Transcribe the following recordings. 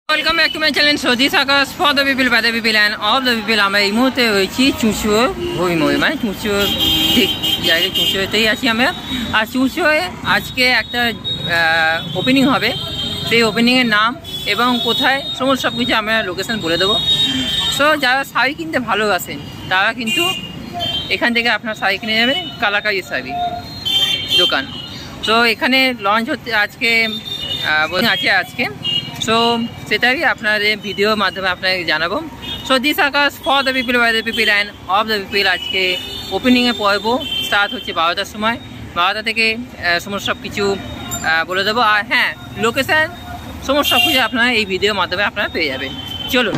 Welcome back to my channel সৌদিস Akash for the people by the people and of the people. আমরা এই মুহূর্তে হয়েছি চুঁচুড়ো ভৈময়, মানে চুঁচুড়ো ঠিক জায়গায় চুঁচুড়োতেই আছি আমরা। আর চুঁচুড়োয় আজকে একটা ওপেনিং হবে, সেই ওপেনিংয়ের নাম এবং কোথায় সমস্ত সব কিছু আমরা লোকেশান বলে দেবো। সো যারা শাড়ি কিনতে ভালোবাসেন তারা কিন্তু এখান থেকে আপনার শাড়ি কিনে যাবেন, কালাকারি শাড়ি দোকান। সো এখানে লঞ্চ হচ্ছে আজকে আছে আজকে। সো সেটাই আপনাদের ভিডিওর মাধ্যমে আপনাকে জানাবো। So this Akash for the people by the people and of the people আজকে ওপেনিংয়ে পর্ব স্টার্ট হচ্ছে 12টার সময়। 12টা থেকে সমস্ত সব কিছু বলে দেবো। আর হ্যাঁ, লোকেশান সমস্ত সব কিছু আপনারা এই ভিডিওর মাধ্যমে আপনারা পেয়ে যাবেন। চলুন।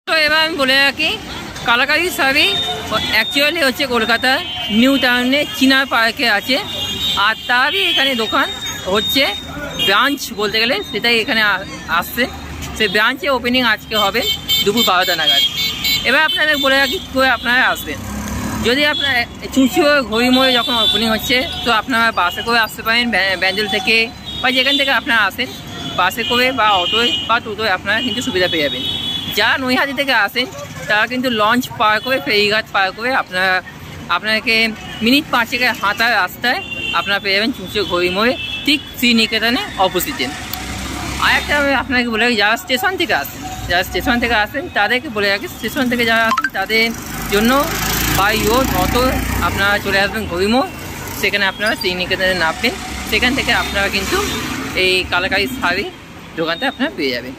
তো এবার আমি বলে রাখি, কালাকারি শাড়ি অ্যাকচুয়ালি হচ্ছে কলকাতার নিউ টাউনে চিনার পার্কে আছে। আর তারই এখানে দোকান হচ্ছে ব্রাঞ্চ বলতে গেলে, সেটাই এখানে আসছে। সেই ব্রাঞ্চে ওপেনিং আজকে হবে দুপুর 12টা নাগাদ। এবার আপনাদের বলে রাখি কই আপনারা আসবেন। যদি আপনার চুঁচুড়ো ঘড়িমোড়ে যখন ওপেনিং হচ্ছে, তো আপনারা বাসে করে আসতে পারেন, ব্যান্ডেল থেকে বা যেখান থেকে আপনারা আসেন, বাসে করে বা অটোয় বা টোটোয় আপনারা কিন্তু সুবিধা পেয়ে যাবেন। যারা নৈহাটি থেকে আসেন তারা কিন্তু লঞ্চ পার করে, ফেরিঘাট পার করে আপনাকে মিনিট 5 হাঁটার রাস্তায় আপনারা পেয়ে যাবেন চুঁচুড়ো ঘড়িমোড়ে, ঠিক শ্রীনিকেতনে অপোজিটে। আর একটা আমি আপনাকে বলে রাখি, যারা স্টেশন থেকে আসেন তাদেরকে বলে রাখি, স্টেশন থেকে যারা আসেন তাদের জন্য বাই রোড অটো আপনারা চলে আসবেন ঘড়িমোড়। সেখানে আপনারা শ্রীনিকেতনে নামবেন, সেখান থেকে আপনারা কিন্তু এই কালাকারি শাড়ি দোকানটা আপনারা পেয়ে যাবেন।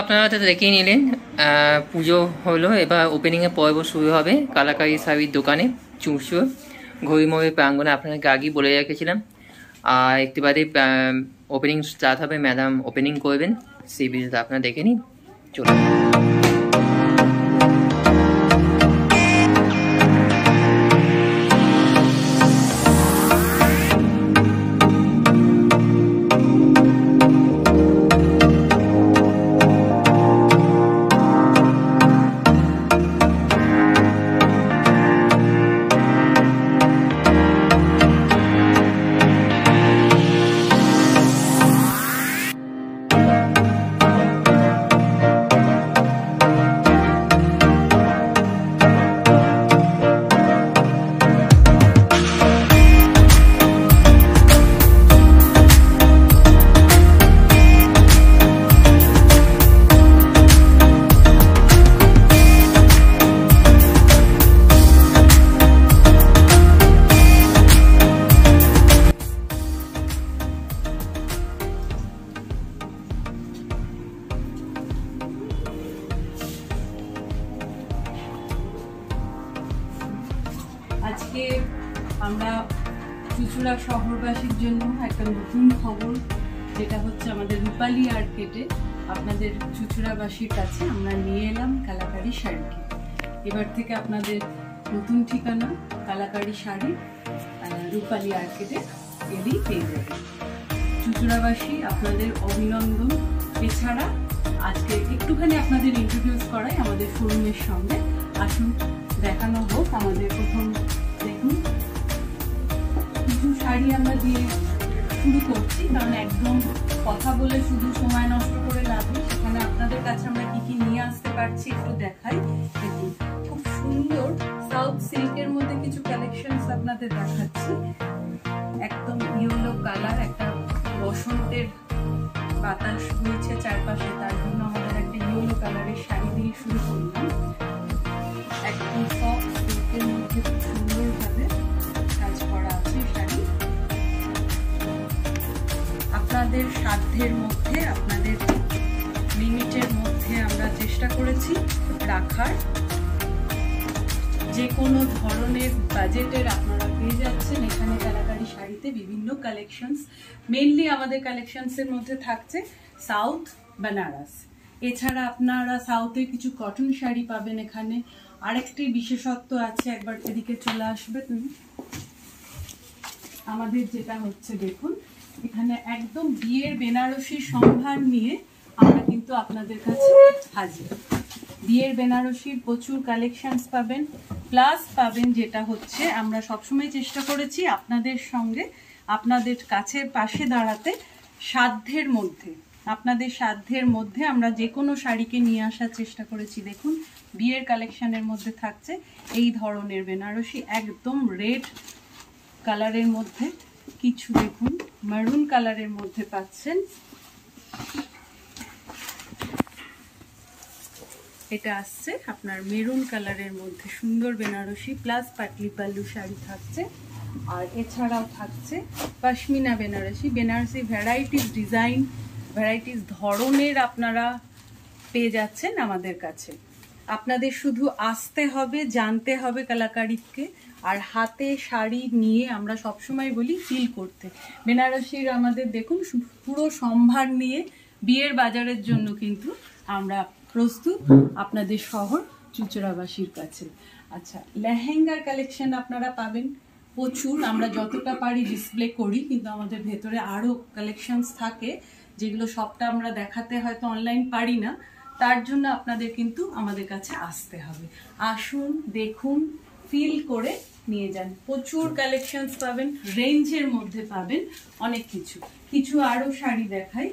আপনারা তো দেখেই নিলেন, পুজো হলো, এবার ওপেনিংয়ের পর্ব শুরু হবে কালাকারি শাড়ির দোকানে চুঁচুড় ঘড়িমোড়ের প্রাঙ্গণে। আপনাকে আগেই বলে রেখেছিলাম। আর একটু বাদে ওপেনিং স্টার্ট হবে, ম্যাডাম ওপেনিং করবেন, সেই ভিডিওটা আপনারা দেখে নিন। চলুন। আজকে আমরা চুঁচুড়া শহরবাসীর জন্য একটা নতুন খবর, যেটা হচ্ছে আমাদের রূপালী আর্কেটে আপনাদের চুঁচুড়াবাসীর কাছে আমরা নিয়ে এলাম কালাকারি শাড়িকে। এবার থেকে আপনাদের নতুন ঠিকানা কালাকারি শাড়ি রূপালী আর্কেটে এলেই পেয়ে যাবেন। চুঁচুড়াবাসী আপনাদের অভিনন্দন। এছাড়া আজকে একটুখানি আপনাদের ইন্ট্রোডিউস করাই আমাদের শোরুমের সঙ্গে। আসুন দেখানো হোক। আমাদের প্রথম দেখুন কিছু শাড়ি আমরা দিয়ে শুরু করছি, কারণ একদম কথা বলে শুধু সময় নষ্ট করে লাভ নেই। সেখানে আপনাদের কাছে আমরা কি কি নিয়ে আসতে পারছি একটু দেখাই। দেখুন খুব সুন্দর সাউথ সিল্কের মধ্যে কিছু কালেকশনস আপনাদের দেখাচ্ছি। একদম ইয়েলো কালার, একটা বসন্তের বাতাস বইছে চারপাশে, তার জন্য আমাদের একটা ইয়েলো কালারের শাড়ি দিয়ে শুরু করলাম। একদম সফট সিল্কের মধ্যে খুব সুন্দরভাবে কাজ করা আছে শাড়ি। আপনাদের সাধ্যের মধ্যে, আপনাদের লিমিটের মধ্যে আমরা চেষ্টা করেছি রাখার। যে কোনো ধরনের বাজেটের আপনারা পেয়ে যাচ্ছেন এখানে কালাকারি শাড়িতে বিভিন্ন কালেকশনস। মেইনলি আমাদের কালেকশনসের মধ্যে থাকছে সাউথ বেনারস। এছাড়া আপনারা সাউথে কিছু কটন শাড়ি পাবেন এখানে। আরেকটি বিশেষত্ব আছে, একবার এদিকে চলে আসবে তুমি। আমাদের যেটা হচ্ছে দেখুন, এখানে একদম বিয়ের বেনারসি সম্ভার নিয়ে আমরা কিন্তু আপনাদের কাছে হাজির। বিয়ের বেনারসির প্রচুর কালেকশনস পাবেন, প্লাস পাবেন যেটা হচ্ছে আমরা সবসময় চেষ্টা করেছি আপনাদের সঙ্গে, আপনাদের কাছে পাশে দাঁড়াতে। সাধ্যের মধ্যে, আপনাদের সাধ্যের মধ্যে আমরা যে কোনো শাড়িকে নিয়ে আসার চেষ্টা করেছি। দেখুন বিয়ের কালেকশনের মধ্যে থাকছে এই ধরনের বেনারসি, একদম রেড কালারের মধ্যে, কিছু দেখুন মারুন কালারের মধ্যে পাচ্ছেন। এটা আসছে আপনার মেরুন কালারের মধ্যে সুন্দর বেনারসি, প্লাস পাটলি পাল্লু শাড়ি থাকছে। আর এছাড়াও থাকছে pashmina Banarasi. Banarasi varieties design, varieties ধরনের আপনারা পেয়ে যাচ্ছেন আমাদের কাছে। আপনাদের শুধু আসতে হবে, জানতে হবে কালাকারিকে, আর হাতে শাড়ি নিয়ে আমরা সবসময় বলি ফিল করতে। বেনারসির আমাদের দেখুন পুরো সম্ভার নিয়ে বিয়ের বাজারের জন্য কিন্তু আমরা প্রস্তুত আপনাদের শহর চুঁচুড়াবাসীর কাছে। আচ্ছা, লেহেঙ্গার কালেকশন আপনারা পাবেন প্রচুর। আমরা যতটা পারি ডিসপ্লে করি, কিন্তু আমাদের ভেতরে আরও কালেকশনস থাকে যেগুলো সবটা আমরা দেখাতে হয়তো অনলাইন পারি না। তার জন্য আপনাদের কিন্তু আমাদের কাছে আসতে হবে। আসুন, দেখুন, ফিল করে নিয়ে যান। প্রচুর কালেকশনস পাবেন, রেঞ্জের মধ্যে পাবেন অনেক কিছু। কিছু আরও শাড়ি দেখাই।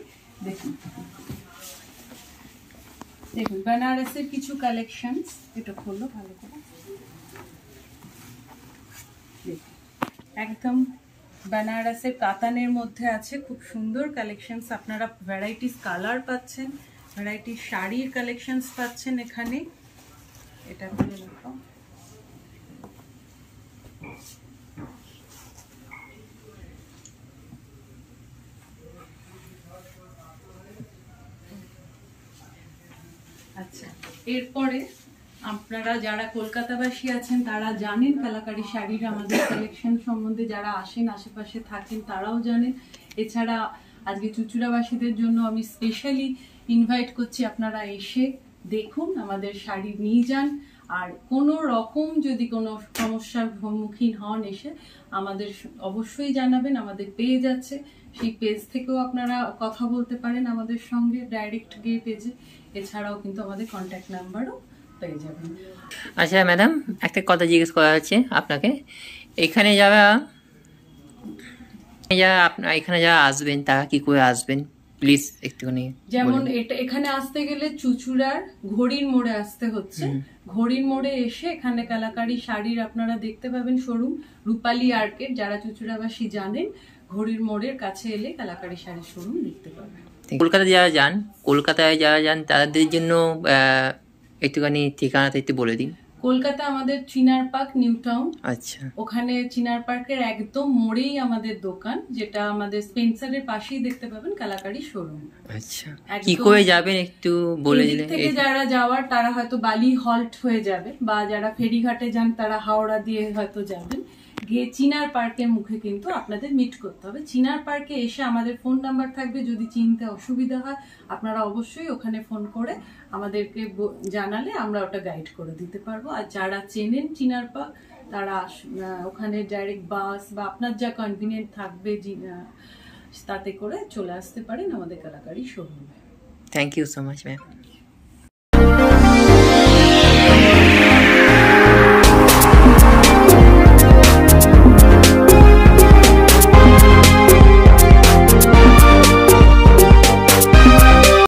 দেখুন দেখুন বেনারসের কিছু কালেকশনস, এটা খোলো ভালো করে। দেখুন একদম বেনারসের কাতানের মধ্যে আছে খুব সুন্দর কালেকশনস। আপনারা ভ্যারাইটিস কালার পাচ্ছেন, ভ্যারাইটিস শাড়ির কালেকশনস পাচ্ছেন এখানে। এটা খুলে রাখো। আচ্ছা, এরপরে আপনারা যারা কলকাতাবাসী আছেন তারা জানেন কালাকারী শাড়ির আমাদের কালেকশন সম্বন্ধে, যারা আসেন আশেপাশে থাকেন তারাও জানেন। এছাড়া আজকে চুঁচুড়াবাসীদের জন্য আমি স্পেশালি ইনভাইট করছি, আপনারা এসে দেখুন, আমাদের শাড়ি নিয়ে যান। আর কোনো রকম যদি কোনো সমস্যার সম্মুখীন হন এসে আমাদের অবশ্যই জানাবেন, আমাদের পেজ আছে, সেই পেজ থেকেও আপনারা কথা বলতে পারেন আমাদের সঙ্গে ডাইরেক্ট গিয়ে পেজে। এছাড়াও কিন্তু আমাদের কন্ট্যাক্ট নাম্বারও পেয়ে যাবেন। আচ্ছা ম্যাডাম, একটা কথা জিজ্ঞেস করা হচ্ছে আপনাকে, এখানে যারা এখানে যারা আসবেন তারা কি করে আসবেন প্লিজ একটুখানি। যেমন এখানে আসতে গেলে চুঁচুড়ার ঘড়ির মোড়ে আসতে হচ্ছে। ঘড়ির মোড়ে এসে এখানে কালাকারী শাড়ির আপনারা দেখতে পাবেন শোরুম, রূপালী আর্কেড। যারা চুঁচুড়াবাসী জানেন, ঘড়ির মোড়ের কাছে এলে কালাকারী শাড়ির শোরুম দেখতে পাবেন। কলকাতায় যারা যান তাদের জন্য একটুখানি ঠিকানাটা একটু বলে দিন। কলকাতা আমাদের চিনার পার্ক, নিউ টাউন। আচ্ছা, ওখানে চিনার পার্কের একদম মোড়েই আমাদের দোকান, যেটা আমাদের স্পেন্সারের পাশেই দেখতে পাবেন কালাকারী শোরুম। আচ্ছা, কি করে যাবেন একটু বলে দিলে। থেকে যারা যাওয়ার তারা হয়তো বালি হল্ট হয়ে যাবে, বা যারা ফেরিঘাটে যান তারা হাওড়া দিয়ে হয়তো যাবেন, গিয়ে চিনার পার্কের মুখে কিন্তু আপনাদের মিট করতে হবে। চিনার পার্কে এসে আমাদের ফোন নাম্বার থাকবে, যদি চিনতে অসুবিধা হয় আপনারা অবশ্যই ওখানে ফোন করে আমাদেরকে জানালে আমরা ওটা গাইড করে দিতে পারবো। আর যারা চেনেন চিনার পার্ক তারা ওখানে ডাইরেক্ট বাস বা আপনার যা কনভিনিয়েন্ট থাকবে তাতে করে চলে আসতে পারেন আমাদের কালাকারী শোরুমে। Thank you so much ma'am.